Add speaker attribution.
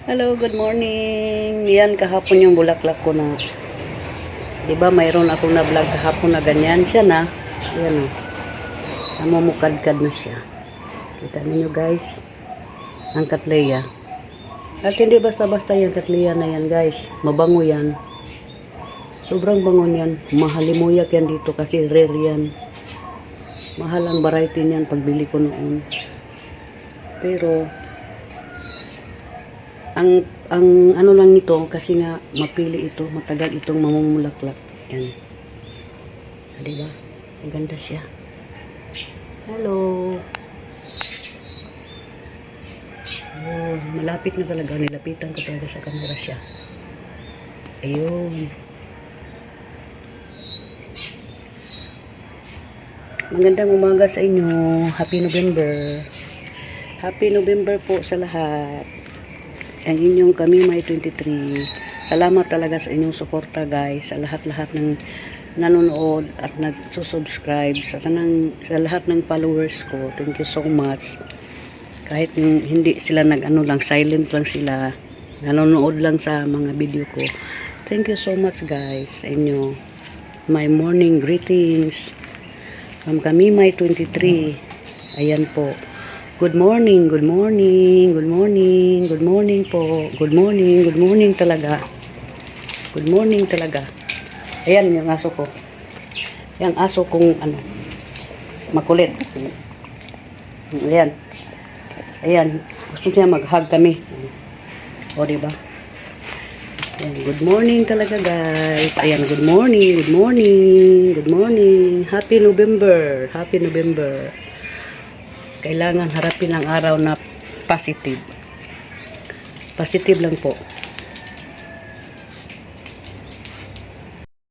Speaker 1: Hello, good morning. Yan, kahapon yung bulaklak ko na. 'Di ba mayroon akong na-vlog kahapon na ganyan siya na. Ayan o. Namumukadkad na siya. Kita niyo guys. Ang Cattleya. At hindi basta-basta yung Cattleya na yan guys. Mabango yan. Sobrang bango yan. Mahalimuyak yan dito kasi rare yan. Mahal ang variety niyan pagbili ko noon. Pero ang ano lang nito kasi nga mapili ito, matagal itong mamumulaklak. Yan. Di ba? Maganda siya. Hello. Oh, malapit na talaga. Nilapitan ko talaga sa camera siya. Ayun. Magandang umaga sa inyo. Happy November. Happy November po sa lahat. Ang inyong kami May 23. Salamat talaga sa inyong suporta guys. Sa lahat-lahat ng nanonood at nagsusubscribe. Sa lahat ng followers ko. Thank you so much. Kahit hindi sila nag-ano lang, silent lang sila. Nanonood lang sa mga video ko. Thank you so much guys sa inyo. My morning greetings. Kami May 23. Ayan po. Good morning, good morning, good morning, good morning po. Good morning talaga. Good morning talaga. Ayan yung aso ko. Yung aso kong ano, makulit. Ayan. Ayan, gusto niya mag-hug kami. O diba? Ayan, good morning talaga guys. Ayan, good morning, good morning, good morning. Happy November, happy November. Kailangan harapin ang araw na positive. Positive lang po.